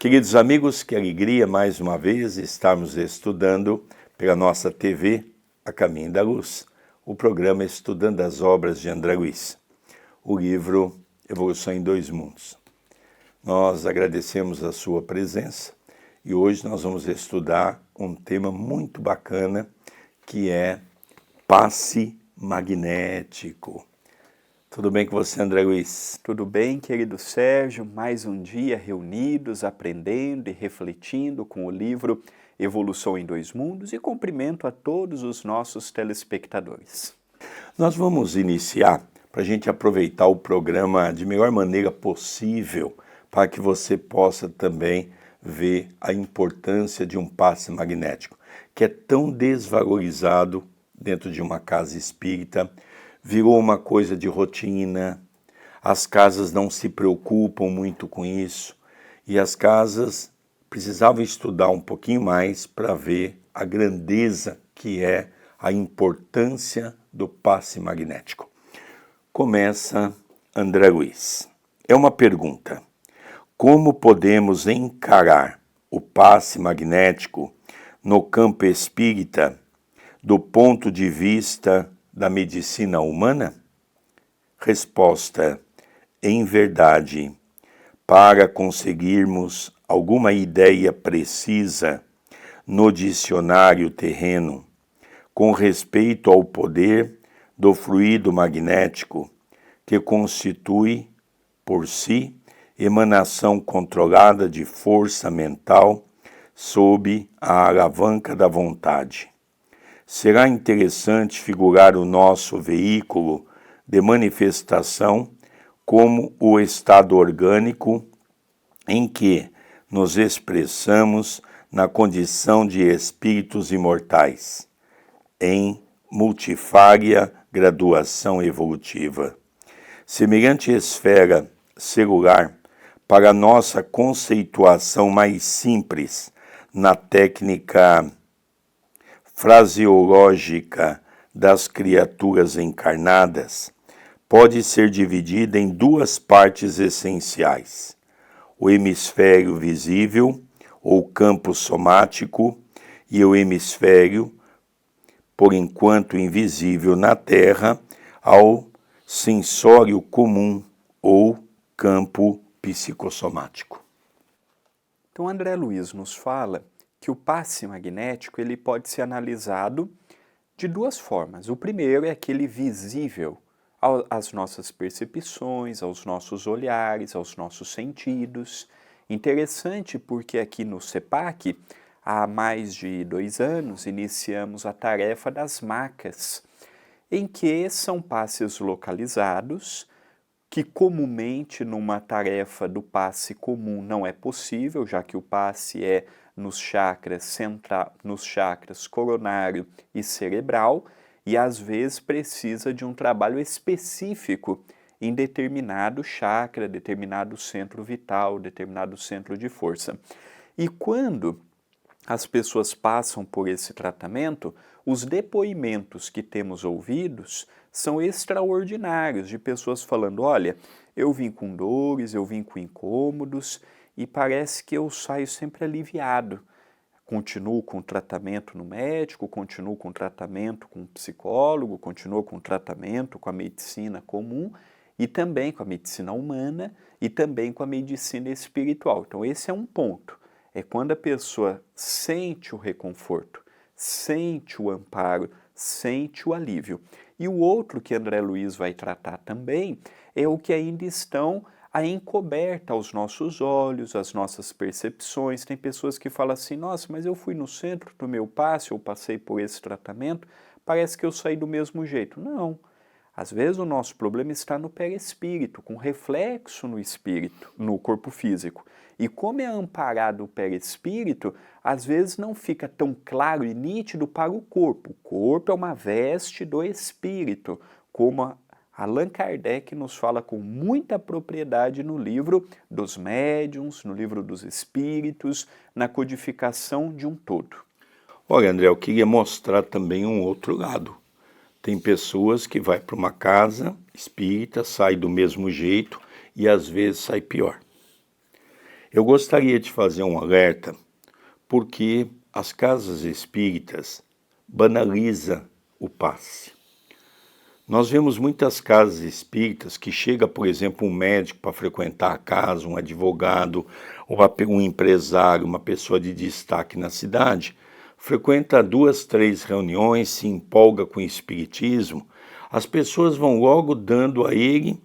Queridos amigos, que alegria mais uma vez estarmos estudando pela nossa TV A Caminho da Luz, o programa Estudando as Obras de André Luiz, o livro Evolução em Dois Mundos. Nós agradecemos a sua presença e hoje nós vamos estudar um tema muito bacana que é passe magnético. Tudo bem com você, André Luiz? Tudo bem, querido Sérgio? Mais um dia reunidos, aprendendo e refletindo com o livro Evolução em Dois Mundos e cumprimento a todos os nossos telespectadores. Nós vamos iniciar para a gente aproveitar o programa de melhor maneira possível para que você possa também ver a importância de um passe magnético, que é tão desvalorizado dentro de uma casa espírita. Virou uma coisa de rotina, as casas não se preocupam muito com isso e as casas precisavam estudar um pouquinho mais para ver a grandeza que é a importância do passe magnético. Começa André Luiz. É uma pergunta: como podemos encarar o passe magnético no campo espírita do ponto de vista da medicina humana? Resposta: em verdade, para conseguirmos alguma ideia precisa no dicionário terreno com respeito ao poder do fluido magnético, que constitui, por si, emanação controlada de força mental sob a alavanca da vontade, será interessante figurar o nosso veículo de manifestação como o estado orgânico em que nos expressamos na condição de espíritos imortais, em multifária graduação evolutiva. Semelhante esfera celular, para nossa conceituação mais simples na técnica fraseológica das criaturas encarnadas, pode ser dividida em duas partes essenciais: o hemisfério visível, ou campo somático, e o hemisfério, por enquanto invisível na Terra, ao sensório comum, ou campo psicossomático. Então, André Luiz nos fala que o passe magnético ele pode ser analisado de duas formas. O primeiro é aquele visível às nossas percepções, aos nossos olhares, aos nossos sentidos. Interessante porque aqui no CEPAC, há mais de 2 anos, iniciamos a tarefa das macas, em que são passes localizados, que comumente numa tarefa do passe comum não é possível, já que o passe é nos chakras coronário e cerebral, e às vezes precisa de um trabalho específico em determinado chakra, determinado centro vital, determinado centro de força. E quando as pessoas passam por esse tratamento, os depoimentos que temos ouvidos são extraordinários, de pessoas falando: olha, eu vim com dores, eu vim com incômodos e parece que eu saio sempre aliviado. Continuo com tratamento no médico, continuo com tratamento com o psicólogo, continuo com tratamento com a medicina comum e também com a medicina humana e também com a medicina espiritual. Então esse é um ponto, é quando a pessoa sente o reconforto, sente o amparo, sente o alívio. E o outro que André Luiz vai tratar também é o que ainda estão a encoberta aos nossos olhos, às nossas percepções. Tem pessoas que falam assim: nossa, mas eu fui no centro do meu passe, eu passei por esse tratamento, parece que eu saí do mesmo jeito. Não. Às vezes o nosso problema está no perispírito, com reflexo no espírito, no corpo físico. E como é amparado o perispírito, às vezes não fica tão claro e nítido para o corpo. O corpo é uma veste do espírito, como Allan Kardec nos fala com muita propriedade no livro dos médiuns, no livro dos espíritos, na codificação de um todo. Olha, André, eu queria mostrar também um outro lado. Tem pessoas que vai para uma casa espírita, sai do mesmo jeito e às vezes sai pior. Eu gostaria de fazer um alerta, porque as casas espíritas banalizam o passe. Nós vemos muitas casas espíritas que chega, por exemplo, um médico para frequentar a casa, um advogado, um empresário, uma pessoa de destaque na cidade, frequenta 2, 3 reuniões, se empolga com o espiritismo, as pessoas vão logo dando a ele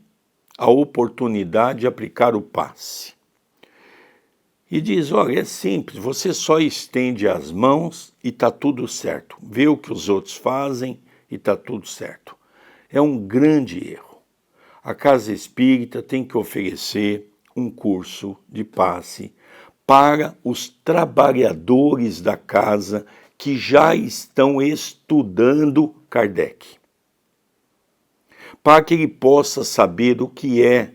a oportunidade de aplicar o passe. E diz, olha, é simples, você só estende as mãos e está tudo certo. Vê o que os outros fazem e está tudo certo. É um grande erro. A casa espírita tem que oferecer um curso de passe para os trabalhadores da casa que já estão estudando Kardec. Para que ele possa saber o que é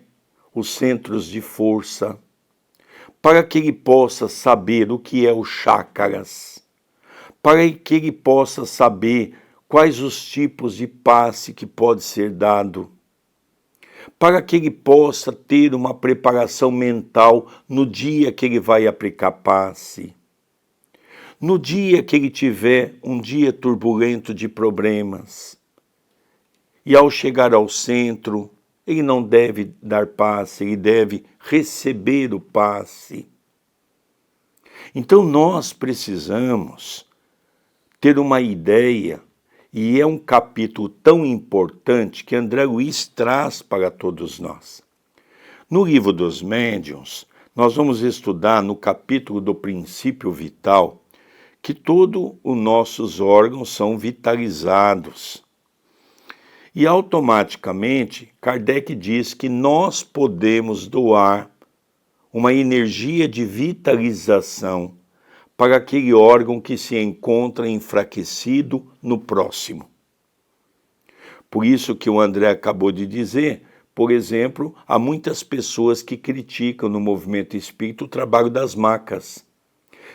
os centros de força, para que ele possa saber o que é os chakras, para que ele possa saber quais os tipos de passe que pode ser dado, para que ele possa ter uma preparação mental no dia que ele vai aplicar passe, no dia que ele tiver um dia turbulento de problemas, e ao chegar ao centro, ele não deve dar passe, ele deve receber o passe. Então nós precisamos ter uma ideia, e é um capítulo tão importante que André Luiz traz para todos nós. No livro dos médiuns, nós vamos estudar no capítulo do princípio vital que todos os nossos órgãos são vitalizados. E automaticamente, Kardec diz que nós podemos doar uma energia de vitalização para aquele órgão que se encontra enfraquecido no próximo. Por isso que o André acabou de dizer, por exemplo, há muitas pessoas que criticam no movimento espírita o trabalho das macas,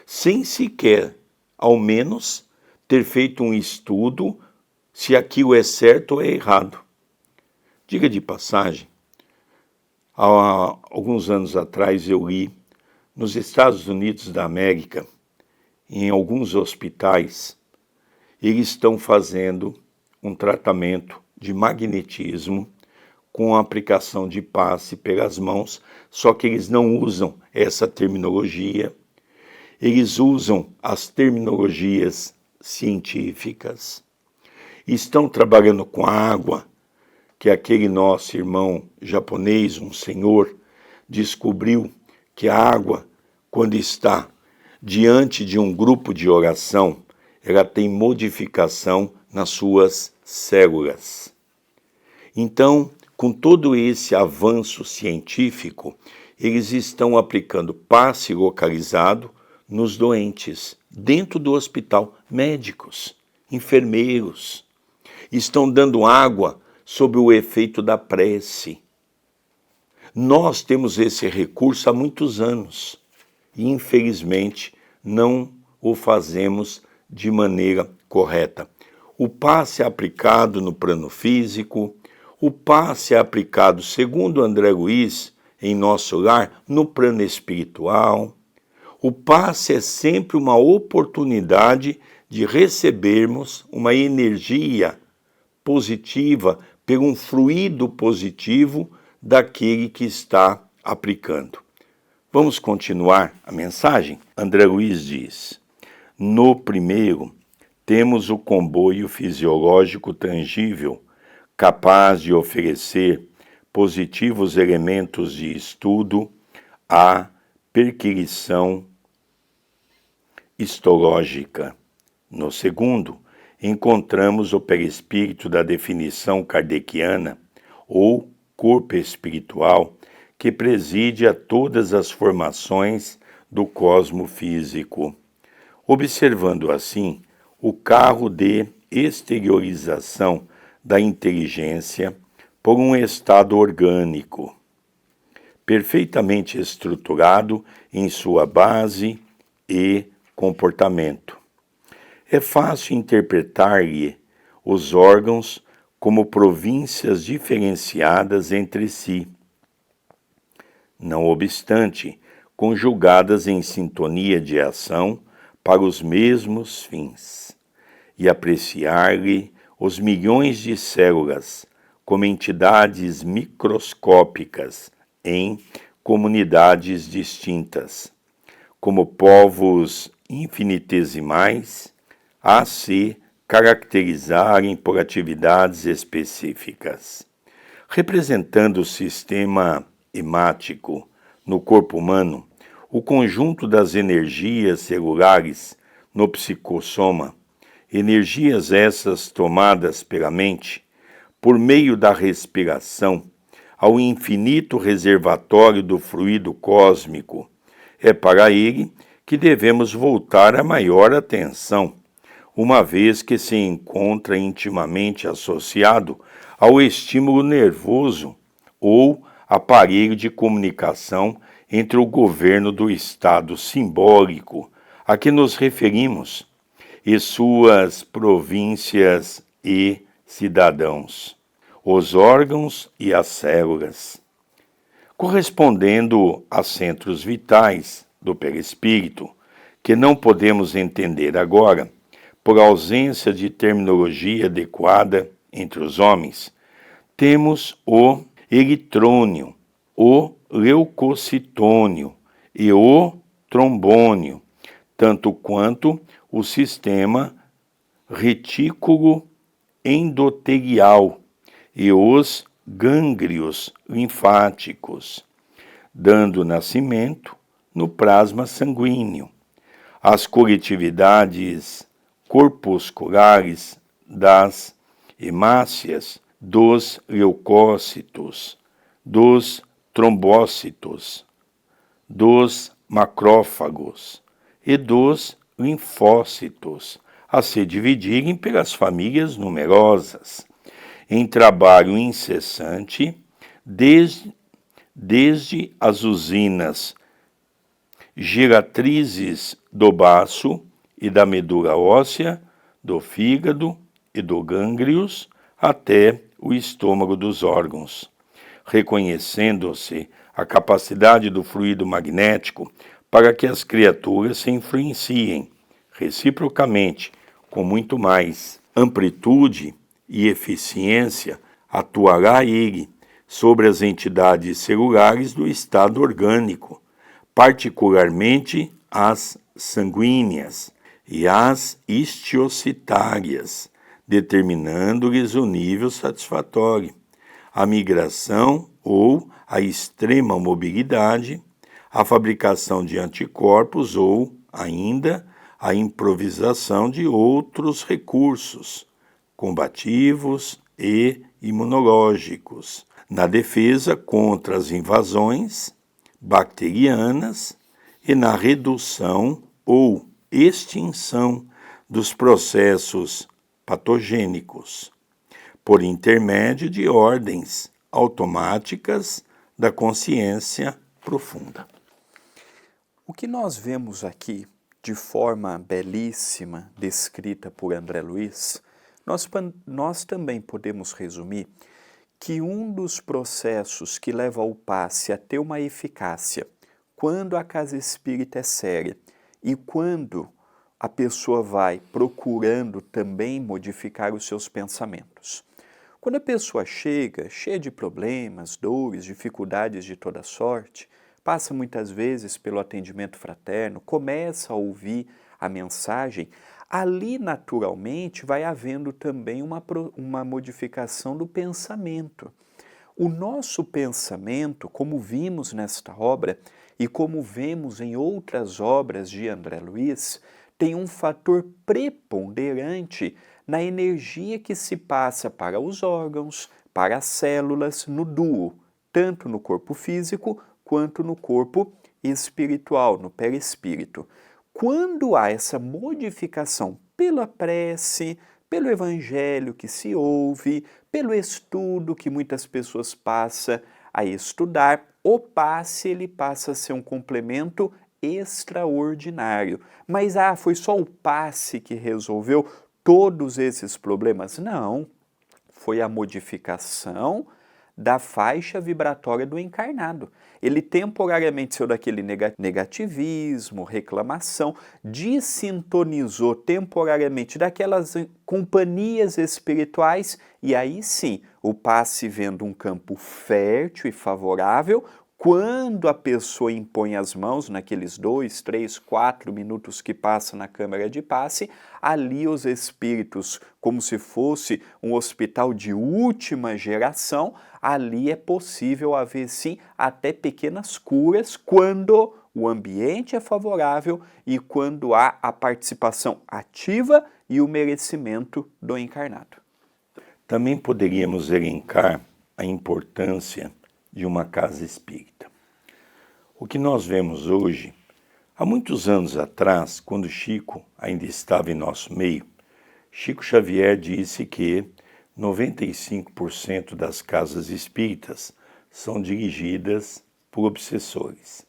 sem sequer, ao menos, ter feito um estudo se aquilo é certo ou é errado. Diga de passagem, há alguns anos atrás eu li, nos Estados Unidos da América, em alguns hospitais, eles estão fazendo um tratamento de magnetismo com a aplicação de passe pelas mãos, só que eles não usam essa terminologia, eles usam as terminologias científicas. Estão trabalhando com a água, que aquele nosso irmão japonês, um senhor, descobriu que a água, quando está diante de um grupo de oração, ela tem modificação nas suas células. Então, com todo esse avanço científico, eles estão aplicando passe localizado nos doentes, dentro do hospital, médicos, enfermeiros, estão dando água sob o efeito da prece. Nós temos esse recurso há muitos anos e, infelizmente, não o fazemos de maneira correta. O passe é aplicado no plano físico, o passe é aplicado, segundo André Luiz, em nosso lar, no plano espiritual. O passe é sempre uma oportunidade de recebermos uma energia positiva, por um fluido positivo daquele que está aplicando. Vamos continuar a mensagem? André Luiz diz, no primeiro, temos o comboio fisiológico tangível, capaz de oferecer positivos elementos de estudo à perquisição histológica. No segundo, encontramos o perispírito da definição kardeciana, ou corpo espiritual, que preside a todas as formações do cosmo físico. Observando assim o carro de exteriorização da inteligência por um estado orgânico, perfeitamente estruturado em sua base e comportamento. É fácil interpretar-lhe os órgãos como províncias diferenciadas entre si. Não obstante, conjugadas em sintonia de ação para os mesmos fins, e apreciar-lhe os milhões de células como entidades microscópicas em comunidades distintas, como povos infinitesimais a se caracterizarem por atividades específicas. Representando o sistema hemático no corpo humano, o conjunto das energias celulares no psicossoma, energias essas tomadas pela mente, por meio da respiração, ao infinito reservatório do fluido cósmico, é para ele que devemos voltar a maior atenção, uma vez que se encontra intimamente associado ao estímulo nervoso ou aparelho de comunicação entre o governo do estado simbólico a que nos referimos e suas províncias e cidadãos, os órgãos e as células, correspondendo a centros vitais do perispírito, que não podemos entender agora, por ausência de terminologia adequada entre os homens. Temos o eritrônio, o leucocitônio e o trombônio, tanto quanto o sistema retículo endotelial e os gânglios linfáticos, dando nascimento no plasma sanguíneo, as coletividades corpusculares das hemácias, dos leucócitos, dos trombócitos, dos macrófagos e dos linfócitos, a se dividirem pelas famílias numerosas, em trabalho incessante, desde as usinas giratrizes do baço e da medula óssea, do fígado e do gânglios, até o estômago dos órgãos, reconhecendo-se a capacidade do fluido magnético para que as criaturas se influenciem reciprocamente, com muito mais amplitude e eficiência, atuará ele sobre as entidades celulares do estado orgânico, particularmente as sanguíneas e as histiocitárias, determinando-lhes o nível satisfatório, a migração ou a extrema mobilidade, a fabricação de anticorpos ou, ainda, a improvisação de outros recursos combativos e imunológicos, na defesa contra as invasões bacterianas e na redução ou extinção dos processos patogênicos, por intermédio de ordens automáticas da consciência profunda. O que nós vemos aqui, de forma belíssima, descrita por André Luiz, nós também podemos resumir que um dos processos que leva ao passe a ter uma eficácia, quando a casa espírita é séria e quando a pessoa vai procurando também modificar os seus pensamentos. Quando a pessoa chega, cheia de problemas, dores, dificuldades de toda sorte, passa muitas vezes pelo atendimento fraterno, começa a ouvir a mensagem, ali naturalmente vai havendo também uma modificação do pensamento. O nosso pensamento, como vimos nesta obra e como vemos em outras obras de André Luiz, tem um fator preponderante na energia que se passa para os órgãos, para as células, no duo, tanto no corpo físico quanto no corpo espiritual, no perispírito. Quando há essa modificação pela prece, pelo evangelho que se ouve, pelo estudo que muitas pessoas passam a estudar, o passe ele passa a ser um complemento extraordinário. Mas foi só o passe que resolveu todos esses problemas? Não, foi a modificação da faixa vibratória do encarnado. Ele temporariamente saiu daquele negativismo, reclamação, desintonizou temporariamente daquelas companhias espirituais e aí sim, o passe vendo um campo fértil e favorável, quando a pessoa impõe as mãos, naqueles 2, 3, 4 minutos que passa na câmara de passe, ali os espíritos, como se fosse um hospital de última geração, ali é possível haver sim até pequenas curas quando o ambiente é favorável e quando há a participação ativa e o merecimento do encarnado. Também poderíamos elencar a importância de uma casa espírita. O que nós vemos hoje, há muitos anos atrás, quando Chico ainda estava em nosso meio, Chico Xavier disse que 95% das casas espíritas são dirigidas por obsessores.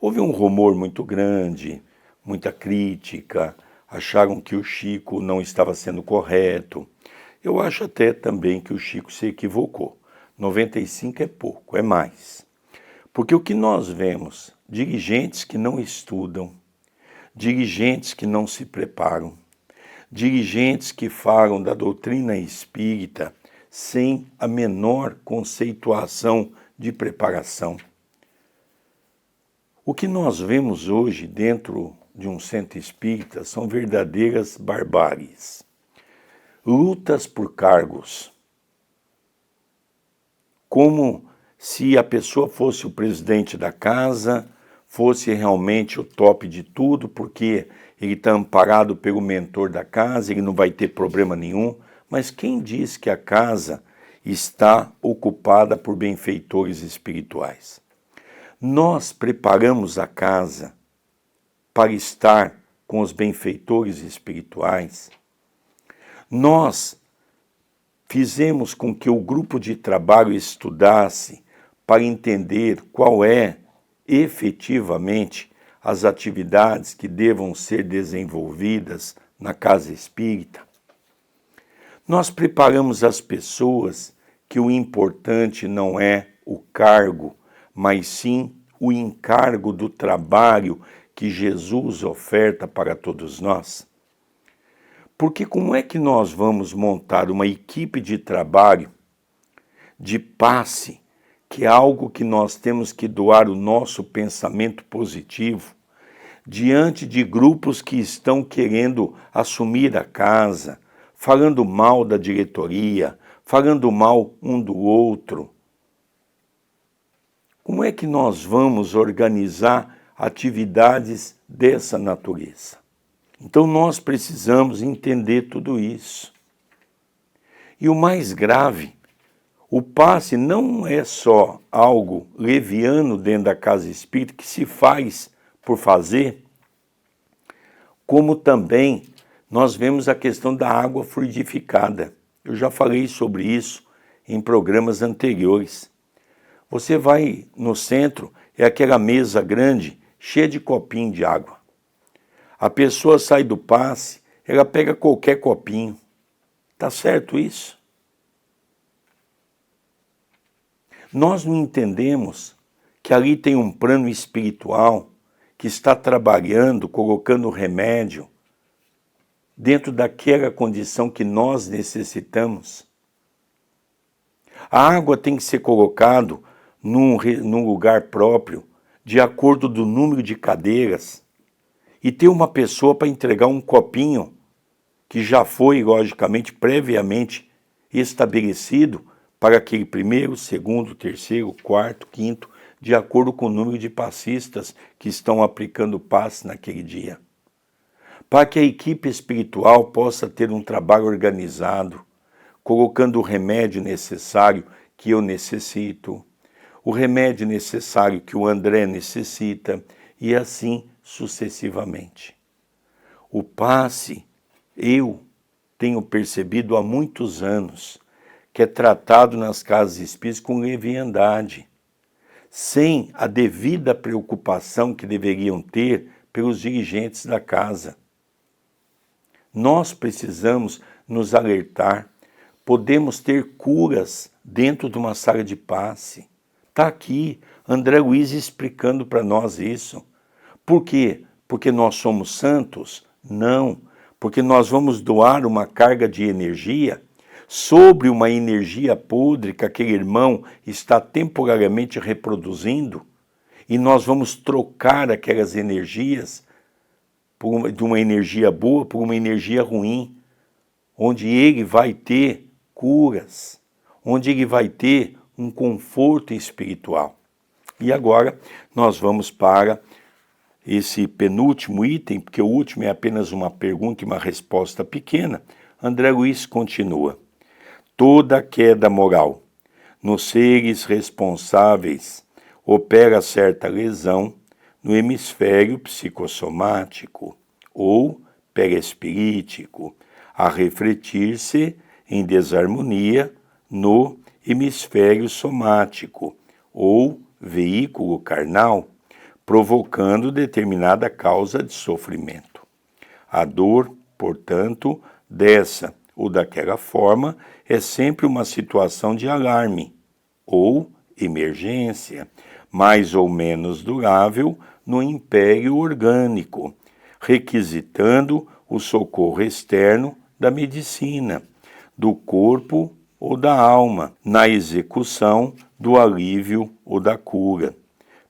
Houve um rumor muito grande, muita crítica, acharam que o Chico não estava sendo correto. Eu acho até também que o Chico se equivocou. 95 é pouco, é mais. Porque o que nós vemos, dirigentes que não estudam, dirigentes que não se preparam, dirigentes que falam da doutrina espírita sem a menor conceituação de preparação. O que nós vemos hoje dentro de um centro espírita são verdadeiras barbáries. Lutas por cargos, como se a pessoa fosse o presidente da casa, fosse realmente o top de tudo, porque ele está amparado pelo mentor da casa, ele não vai ter problema nenhum. Mas quem diz que a casa está ocupada por benfeitores espirituais? Nós preparamos a casa para estar com os benfeitores espirituais. Nós fizemos com que o grupo de trabalho estudasse para entender qual é efetivamente as atividades que devam ser desenvolvidas na casa espírita. Nós preparamos as pessoas que o importante não é o cargo, mas sim o encargo do trabalho que Jesus oferta para todos nós. Porque como é que nós vamos montar uma equipe de trabalho, de passe, que é algo que nós temos que doar o nosso pensamento positivo, diante de grupos que estão querendo assumir a casa, falando mal da diretoria, falando mal um do outro? Como é que nós vamos organizar atividades dessa natureza? Então nós precisamos entender tudo isso. E o mais grave, o passe não é só algo leviano dentro da casa espírita que se faz por fazer, como também nós vemos a questão da água fluidificada. Eu já falei sobre isso em programas anteriores. Você vai no centro, é aquela mesa grande, cheia de copinho de água. A pessoa sai do passe, ela pega qualquer copinho. Tá certo isso? Nós não entendemos que ali tem um plano espiritual que está trabalhando, colocando remédio dentro daquela condição que nós necessitamos. A água tem que ser colocada num lugar próprio, de acordo do número de cadeiras, e ter uma pessoa para entregar um copinho que já foi, logicamente, previamente estabelecido para aquele primeiro, segundo, terceiro, quarto, quinto, de acordo com o número de passistas que estão aplicando passe naquele dia. Para que a equipe espiritual possa ter um trabalho organizado, colocando o remédio necessário que eu necessito, o remédio necessário que o André necessita, e assim sucessivamente. O passe, eu tenho percebido há muitos anos, que é tratado nas casas espíritas com leviandade, sem a devida preocupação que deveriam ter pelos dirigentes da casa. Nós precisamos nos alertar, podemos ter curas dentro de uma sala de passe. Está aqui André Luiz explicando para nós isso. Por quê? Porque nós somos santos? Não, porque nós vamos doar uma carga de energia sobre uma energia podre que aquele irmão está temporariamente reproduzindo, e nós vamos trocar aquelas energias de uma energia boa por uma energia ruim, onde ele vai ter curas, onde ele vai ter um conforto espiritual. E agora nós vamos para esse penúltimo item, porque o último é apenas uma pergunta e uma resposta pequena. André Luiz continua. Toda queda moral nos seres responsáveis opera certa lesão no hemisfério psicossomático ou perispirítico, a refletir-se em desarmonia no hemisfério somático ou veículo carnal, provocando determinada causa de sofrimento. A dor, portanto, dessa ou daquela forma, é sempre uma situação de alarme ou emergência, mais ou menos durável no império orgânico, requisitando o socorro externo da medicina, do corpo ou da alma, na execução do alívio ou da cura.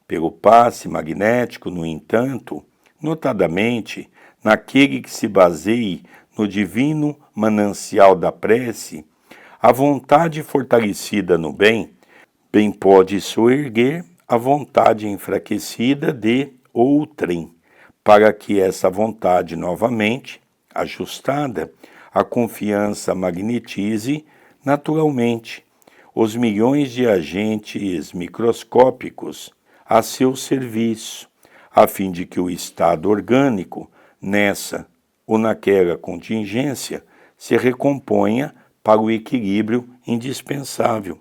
Pelo passe magnético, no entanto, notadamente naquele que se baseie no divino manancial da prece, a vontade fortalecida no bem, bem pode soerguer a vontade enfraquecida de outrem, para que essa vontade novamente, ajustada, a confiança magnetize naturalmente os milhões de agentes microscópicos a seu serviço, a fim de que o estado orgânico, nessa ou naquela contingência, se recomponha para o equilíbrio indispensável.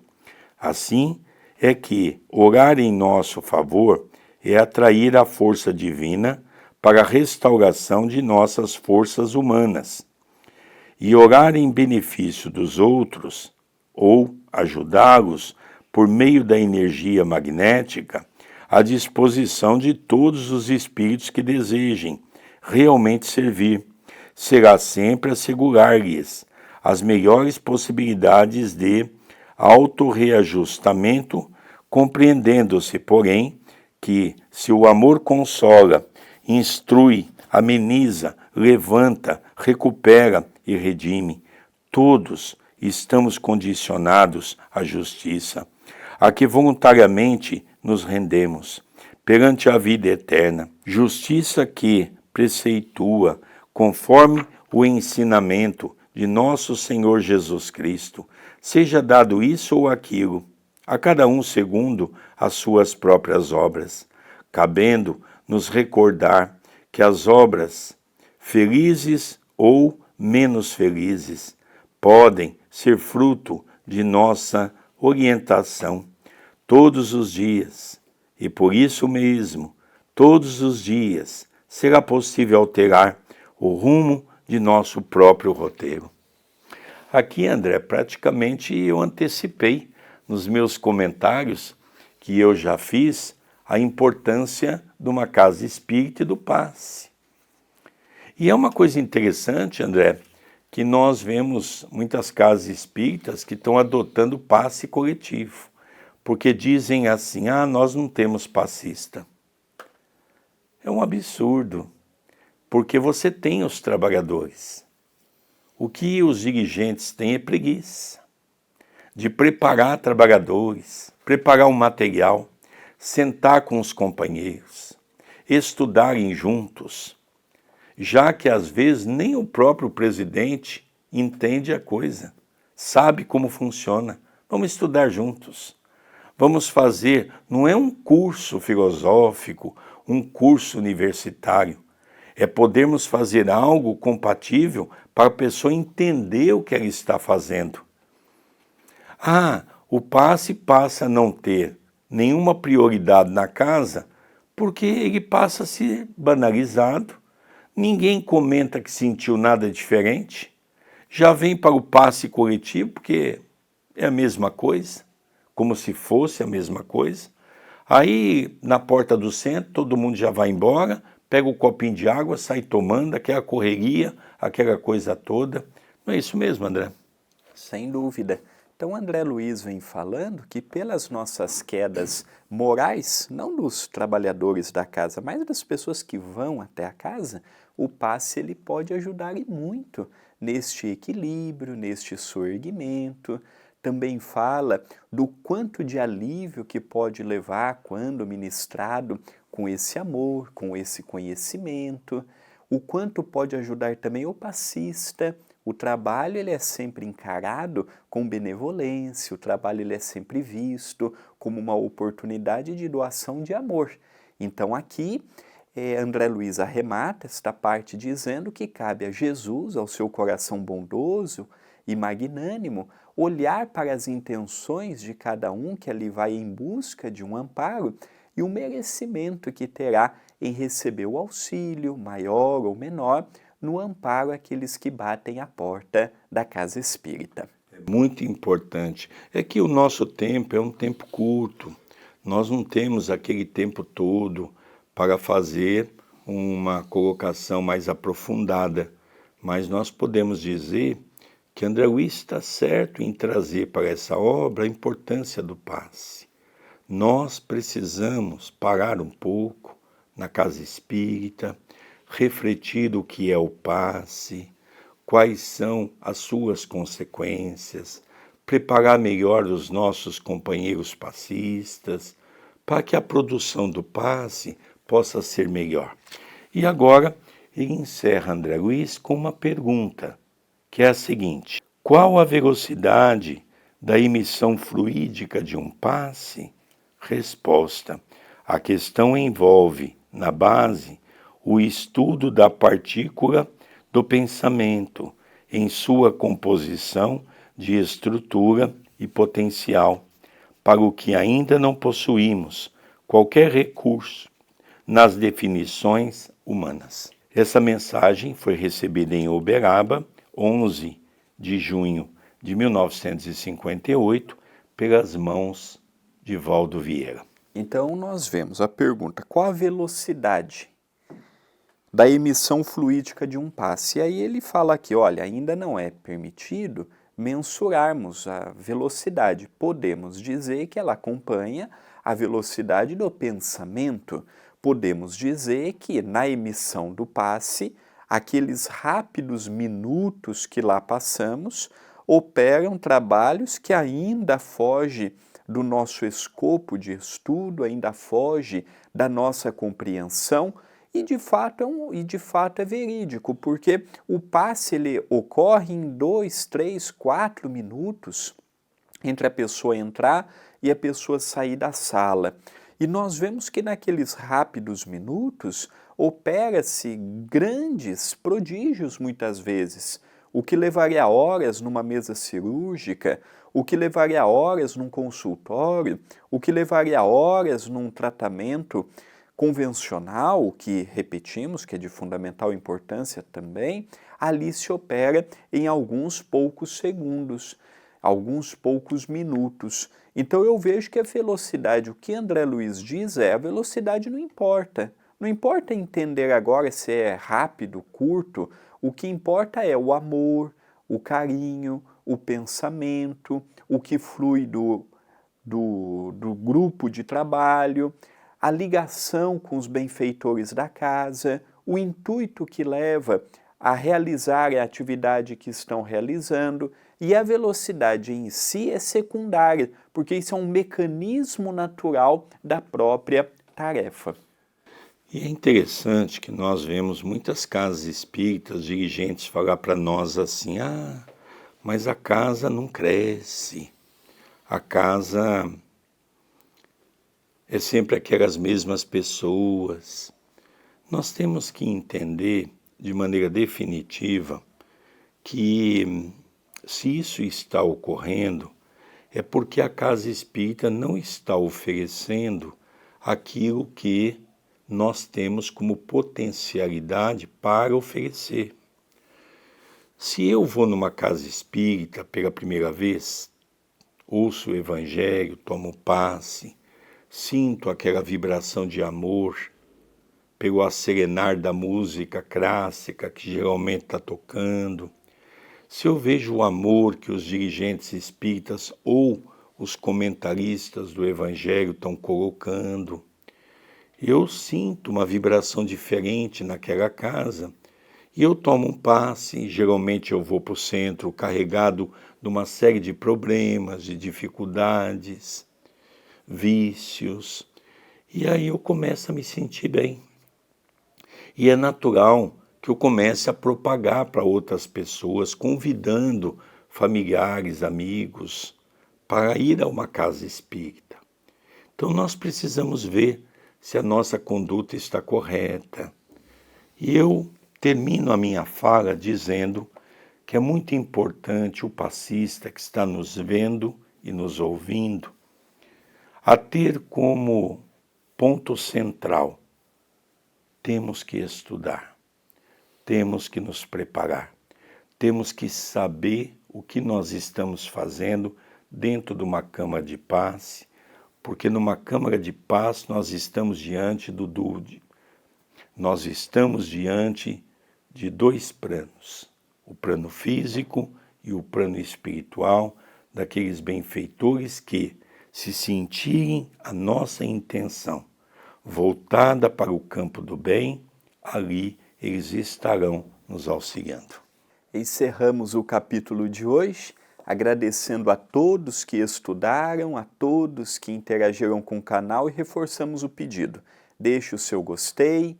Assim é que orar em nosso favor é atrair a força divina para a restauração de nossas forças humanas. E orar em benefício dos outros, ou ajudá-los por meio da energia magnética, à disposição de todos os espíritos que desejem realmente servir, será sempre assegurar-lhes as melhores possibilidades de autorreajustamento, compreendendo-se, porém, que se o amor consola, instrui, ameniza, levanta, recupera e redime, todos estamos condicionados à justiça, a que voluntariamente nos rendemos perante a vida eterna, justiça que preceitua, conforme o ensinamento de nosso Senhor Jesus Cristo, seja dado isso ou aquilo, a cada um segundo as suas próprias obras, cabendo nos recordar que as obras, felizes ou menos felizes, podem ser fruto de nossa orientação todos os dias, e por isso mesmo, todos os dias, será possível alterar o rumo de nosso próprio roteiro. Aqui, André, praticamente eu antecipei nos meus comentários que eu já fiz a importância de uma casa espírita e do passe. E é uma coisa interessante, André, que nós vemos muitas casas espíritas que estão adotando o passe coletivo, porque dizem assim, nós não temos passista. É um absurdo, porque você tem os trabalhadores. O que os dirigentes têm é preguiça de preparar trabalhadores, preparar um material, sentar com os companheiros, estudarem juntos, já que às vezes nem o próprio presidente entende a coisa, sabe como funciona. Vamos estudar juntos. Vamos fazer, não é um curso filosófico, um curso universitário, é podermos fazer algo compatível para a pessoa entender o que ela está fazendo. O passe passa a não ter nenhuma prioridade na casa porque ele passa a ser banalizado, ninguém comenta que sentiu nada diferente, já vem para o passe coletivo porque é a mesma coisa, como se fosse a mesma coisa. Aí, na porta do centro, todo mundo já vai embora, pega o copinho de água, sai tomando, aquela correria, aquela coisa toda. Não é isso mesmo, André? Sem dúvida. Então, André Luiz vem falando que pelas nossas quedas morais, não dos trabalhadores da casa, mas das pessoas que vão até a casa, o passe ele pode ajudar e muito neste equilíbrio, neste soerguimento. Também fala do quanto de alívio que pode levar quando ministrado com esse amor, com esse conhecimento, o quanto pode ajudar também o passista. O trabalho ele é sempre encarado com benevolência, o trabalho ele é sempre visto como uma oportunidade de doação de amor. Então aqui André Luiz arremata esta parte dizendo que cabe a Jesus, ao seu coração bondoso e magnânimo, olhar para as intenções de cada um que ali vai em busca de um amparo e o merecimento que terá em receber o auxílio, maior ou menor, no amparo àqueles que batem à porta da casa espírita. É muito importante. É que o nosso tempo é um tempo curto. Nós não temos aquele tempo todo para fazer uma colocação mais aprofundada. Mas nós podemos dizer que André Luiz está certo em trazer para essa obra a importância do passe. Nós precisamos parar um pouco na casa espírita, refletir o que é o passe, quais são as suas consequências, preparar melhor os nossos companheiros passistas, para que a produção do passe possa ser melhor. E agora ele encerra André Luiz com uma pergunta, que é a seguinte: qual a velocidade da emissão fluídica de um passe? Resposta: a questão envolve, na base, o estudo da partícula do pensamento em sua composição de estrutura e potencial, para o que ainda não possuímos qualquer recurso nas definições humanas. Essa mensagem foi recebida em Uberaba, 11 de junho de 1958, pelas mãos de Valdo Vieira. Então nós vemos a pergunta: qual a velocidade da emissão fluídica de um passe? E aí ele fala aqui, olha, ainda não é permitido mensurarmos a velocidade. Podemos dizer que ela acompanha a velocidade do pensamento. Podemos dizer que na emissão do passe, aqueles rápidos minutos que lá passamos operam trabalhos que ainda fogem do nosso escopo de estudo, ainda foge da nossa compreensão, e de fato é verídico, porque o passe ele ocorre em 2, 3, 4 minutos entre a pessoa entrar e a pessoa sair da sala. E nós vemos que naqueles rápidos minutos opera-se grandes prodígios muitas vezes. O que levaria horas numa mesa cirúrgica, o que levaria horas num consultório, o que levaria horas num tratamento convencional, que repetimos, que é de fundamental importância também, ali se opera em alguns poucos segundos, alguns poucos minutos. Então eu vejo que a velocidade, o que André Luiz diz é, a velocidade não importa. Não importa entender agora se é rápido, curto, o que importa é o amor, o carinho, o pensamento, o que flui do grupo de trabalho, a ligação com os benfeitores da casa, o intuito que leva a realizar a atividade que estão realizando, e a velocidade em si é secundária, porque isso é um mecanismo natural da própria tarefa. E é interessante que nós vemos muitas casas espíritas, dirigentes falar para nós assim, mas a casa não cresce, a casa é sempre aquelas mesmas pessoas. Nós temos que entender de maneira definitiva que se isso está ocorrendo é porque a casa espírita não está oferecendo aquilo que nós temos como potencialidade para oferecer. Se eu vou numa casa espírita pela primeira vez, ouço o Evangelho, tomo passe, sinto aquela vibração de amor pelo acerenar da música clássica que geralmente está tocando, se eu vejo o amor que os dirigentes espíritas ou os comentaristas do Evangelho estão colocando, eu sinto uma vibração diferente naquela casa e eu tomo um passe. Geralmente eu vou para o centro carregado de uma série de problemas, de dificuldades, vícios, e aí eu começo a me sentir bem. E é natural que eu comece a propagar para outras pessoas, convidando familiares, amigos, para ir a uma casa espírita. Então nós precisamos ver se a nossa conduta está correta. E eu termino a minha fala dizendo que é muito importante o passista que está nos vendo e nos ouvindo a ter como ponto central: temos que estudar, temos que nos preparar, temos que saber o que nós estamos fazendo dentro de uma câmara de passe, porque numa câmara de paz nós estamos diante do Dude. Nós estamos diante de dois planos, o plano físico e o plano espiritual, daqueles benfeitores que, se sentirem a nossa intenção voltada para o campo do bem, ali eles estarão nos auxiliando. Encerramos o capítulo de hoje, agradecendo a todos que estudaram, a todos que interagiram com o canal e reforçamos o pedido. Deixe o seu gostei,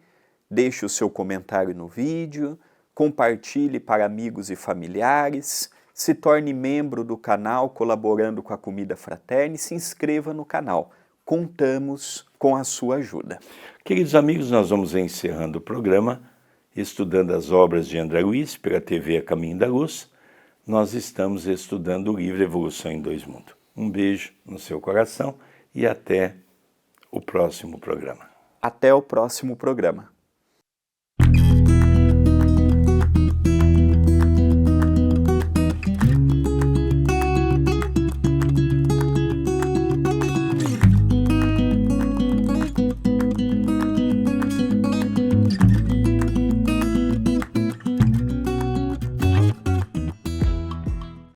deixe o seu comentário no vídeo, compartilhe para amigos e familiares, se torne membro do canal colaborando com a Comida Fraterna e se inscreva no canal. Contamos com a sua ajuda. Queridos amigos, nós vamos encerrando o programa, estudando as obras de André Luiz pela TV A Caminho da Luz. Nós estamos estudando o livro Evolução em Dois Mundos. Um beijo no seu coração e até o próximo programa. Até o próximo programa.